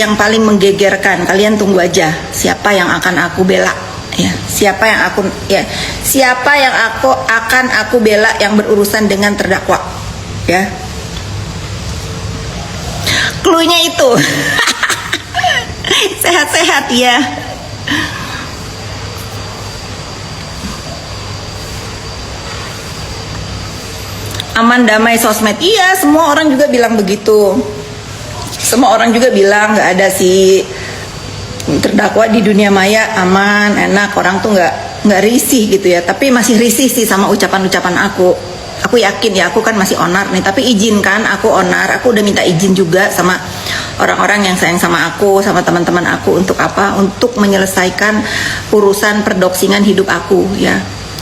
yang paling menggegerkan. Kalian tunggu aja siapa yang akan aku bela ya. Siapa yang akan aku bela yang berurusan dengan terdakwa ya. Cluenya itu sehat-sehat ya. Aman damai sosmed. Iya, semua orang juga bilang begitu. Semua orang juga bilang nggak ada si terdakwa di dunia maya, aman, enak, orang tuh nggak risih gitu ya. Tapi masih risih sih sama ucapan-ucapan aku. Aku yakin ya, aku kan masih onar nih. Tapi izinkan aku onar. Aku udah minta izin juga sama orang-orang yang sayang sama aku, sama teman-teman aku untuk apa? Untuk menyelesaikan urusan perdoksingan hidup aku ya.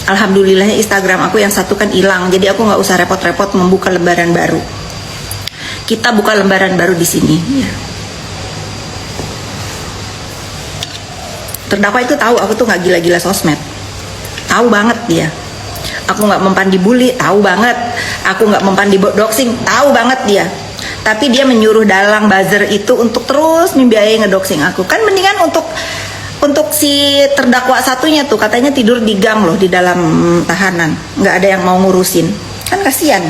Alhamdulillah Instagram aku yang satu kan hilang, jadi aku nggak usah repot-repot membuka lembaran baru. Kita buka lembaran baru di sini. Ya. Terdakwa itu tahu aku tuh nggak gila-gila sosmed, tahu banget dia. Aku nggak mempan dibully, tahu banget. Aku nggak mempan doxing, tahu banget dia. Tapi dia menyuruh dalang buzzer itu untuk terus membiayai ngedoxing aku. Kan mendingan untuk si terdakwa satunya tuh katanya tidur di gang loh di dalam tahanan, nggak ada yang mau ngurusin, kan kasihan.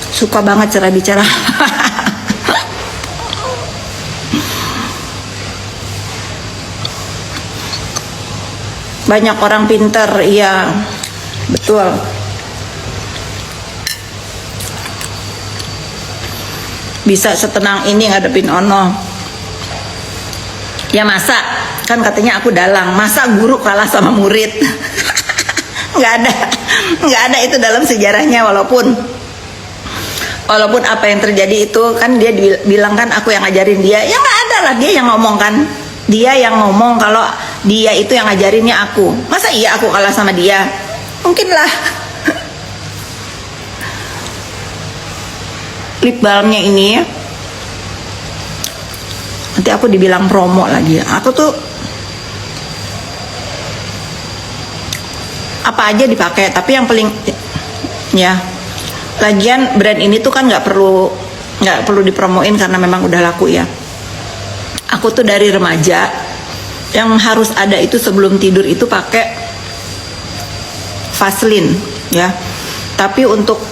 Suka banget cara bicara. Banyak orang pinter, iya betul. Bisa setenang ini ngadepin ono. Ya masa, kan katanya aku dalang, masa guru kalah sama murid? nggak ada itu dalam sejarahnya. Walaupun apa yang terjadi itu kan dia bilang kan aku yang ngajarin dia, ya nggak ada lah, dia yang ngomong kan, dia yang ngomong kalau dia itu yang ngajarinnya aku. Masa iya aku kalah sama dia? Mungkin lah. Lip balmnya ini nanti aku dibilang promo lagi. Aku tuh apa aja dipakai, tapi yang paling ya, lagian brand ini tuh kan nggak perlu dipromoin karena memang udah laku ya. Aku tuh dari remaja yang harus ada itu sebelum tidur itu pakai Vaseline ya. Tapi untuk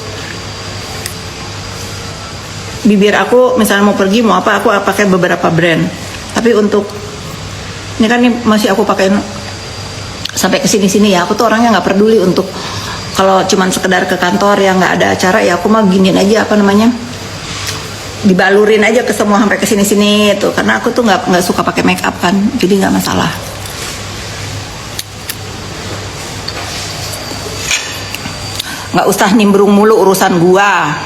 bibir aku misalnya mau pergi mau apa, aku pakai beberapa brand. Tapi untuk ini kan masih aku pakai sampai ke sini ya. Aku tuh orangnya nggak peduli untuk kalau cuman sekedar ke kantor yang nggak ada acara ya, aku mah giniin aja apa namanya, dibalurin aja ke semua sampai ke sini tuh, karena aku tuh nggak suka pakai make up kan, jadi nggak masalah. Nggak usah nimbrung mulu urusan gua.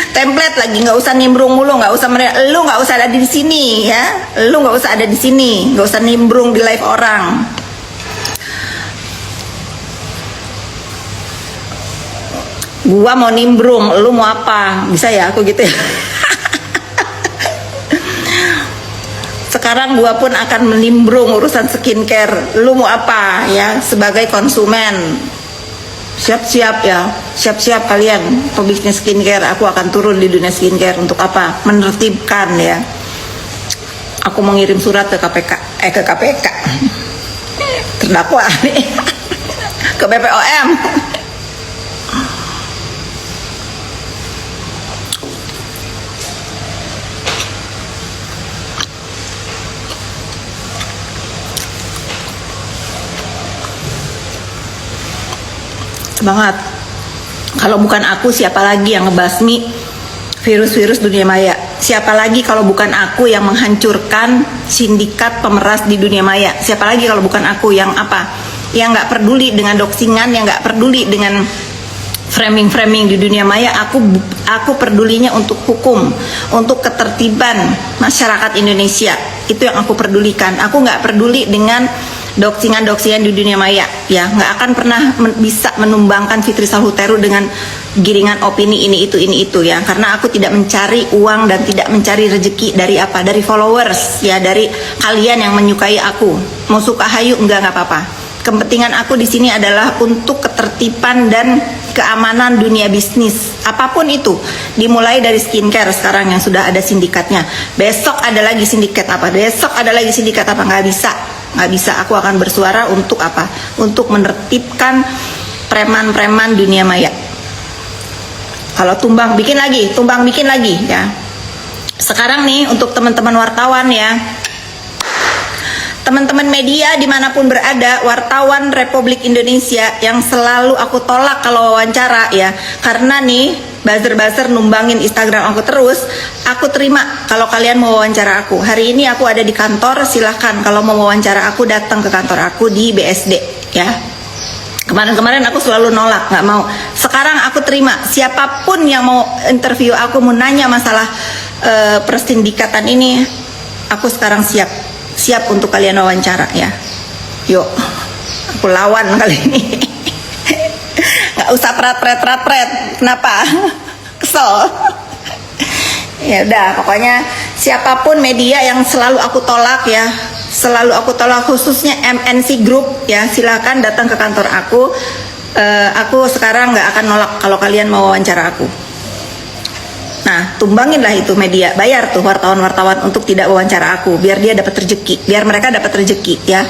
Template lagi, nggak usah nimbrung mulu, nggak usah lu nggak usah ada di sini ya, lu nggak usah ada di sini, nggak usah nimbrung di live orang. Gua mau nimbrung, lu mau apa? Bisa ya aku gitu ya. Sekarang gua pun akan menimbrung urusan skincare. Lu mau apa ya sebagai konsumen? Siap-siap ya, siap-siap kalian pebisnis skincare. Aku akan turun di dunia skincare untuk apa? Menertibkan ya. Aku mau ngirim surat ke KPK, terdakwa nih, ke BPOM. Banget. Kalau bukan aku, siapa lagi yang ngebasmi virus-virus dunia maya? Siapa lagi kalau bukan aku yang menghancurkan sindikat pemeras di dunia maya? Siapa lagi kalau bukan aku yang apa? Yang nggak peduli dengan doxingan, yang nggak peduli dengan framing-framing di dunia maya. Aku pedulinya untuk hukum, untuk ketertiban masyarakat Indonesia. Itu yang aku pedulikan. Aku nggak peduli dengan doxingan di dunia maya ya, nggak akan pernah bisa menumbangkan Fitri Salhuteru dengan giringan opini ini itu ya, karena aku tidak mencari uang dan tidak mencari rezeki dari apa, dari followers ya, dari kalian yang menyukai aku. Mau suka hayu nggak apa-apa, Kepentingan aku di sini adalah untuk ketertiban dan keamanan dunia bisnis. Apapun itu, dimulai dari skincare sekarang yang sudah ada sindikatnya. Besok ada lagi sindikat apa? Besok ada lagi sindikat apa? Nggak bisa. Aku akan bersuara untuk apa? Untuk menertibkan preman-preman dunia maya. Kalau tumbang bikin lagi ya. Sekarang nih untuk teman-teman wartawan ya, teman-teman media dimanapun berada, wartawan Republik Indonesia yang selalu aku tolak kalau wawancara ya, karena nih buzzer-buzzer numbangin Instagram aku terus, aku terima kalau kalian mau wawancara aku. Hari ini aku ada di kantor, silahkan kalau mau wawancara aku datang ke kantor aku di BSD ya. Kemarin-kemarin aku selalu nolak, nggak mau. Sekarang aku terima siapapun yang mau interview aku, mau nanya masalah persindikatan ini, aku sekarang siap untuk kalian wawancara ya. Yuk, aku lawan kali ini. Nggak usah prat. Kenapa? Kesel. Ya udah, pokoknya siapapun media yang selalu aku tolak ya, selalu aku tolak, khususnya MNC Group ya, silakan datang ke kantor aku. Aku sekarang nggak akan nolak kalau kalian mau wawancara aku. Nah, tumbangin lah itu media, bayar tuh wartawan-wartawan untuk tidak wawancara aku, biar dia dapat rezeki, biar mereka dapat rezeki ya.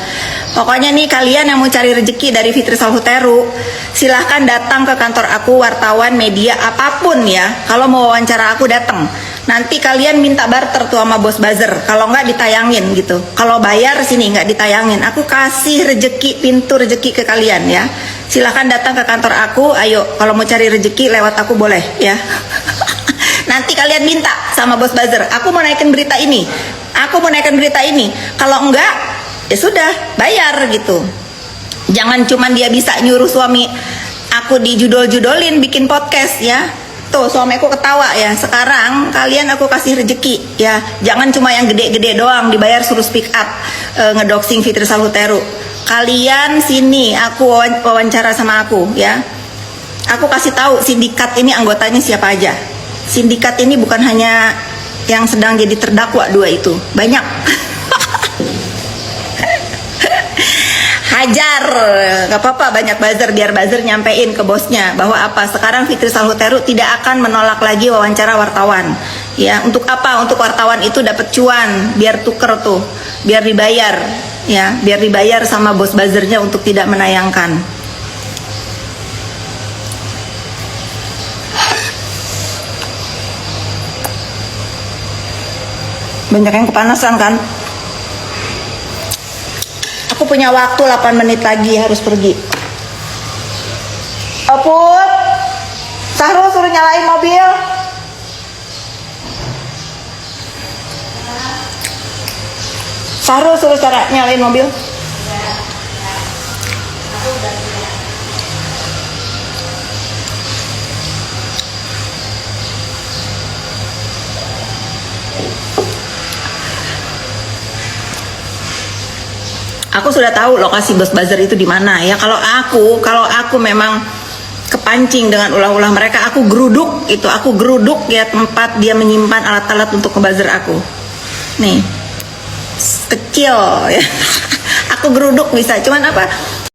Pokoknya nih kalian yang mau cari rezeki dari Fitri Salhuteru, silahkan datang ke kantor aku, wartawan, media, apapun ya. Kalau mau wawancara aku datang. Nanti kalian minta barter tuh sama bos buzzer, kalau nggak ditayangin gitu. Kalau bayar sini nggak ditayangin, aku kasih rezeki, pintu rezeki ke kalian ya. Silahkan datang ke kantor aku, ayo kalau mau cari rezeki lewat aku boleh ya. Nanti kalian minta sama bos buzzer, aku mau naikin berita ini, kalau enggak ya sudah bayar gitu. Jangan cuman dia bisa nyuruh suami aku dijudol-judolin bikin podcast ya. Tuh suamiku ketawa ya. Sekarang kalian aku kasih rezeki ya, jangan cuma yang gede-gede doang dibayar suruh speak up ngedoxing Fitri Salhuteru. Kalian sini aku wawancara sama aku ya, aku kasih tahu sindikat ini anggotanya siapa aja. Sindikat ini bukan hanya yang sedang jadi terdakwa dua itu, banyak. Hajar, gak apa-apa banyak buzzer, biar buzzer nyampein ke bosnya bahwa apa, sekarang Fitri Salhuteru tidak akan menolak lagi wawancara wartawan ya. Untuk apa? Untuk wartawan itu dapat cuan, biar tuker tuh, biar dibayar ya, biar dibayar sama bos buzzernya untuk tidak menayangkan. Banyak yang kepanasan kan. Aku punya waktu 8 menit lagi harus pergi. Oput, Sahrul suruh nyalain mobil. Sahrul suruh cara nyalain mobil. Aku sudah tahu lokasi bos buzzer itu di mana ya. Kalau aku memang kepancing dengan ulah-ulah mereka, aku geruduk ya tempat dia menyimpan alat-alat untuk ngebuzzer aku. Nih, kecil ya. Aku geruduk bisa, cuman apa?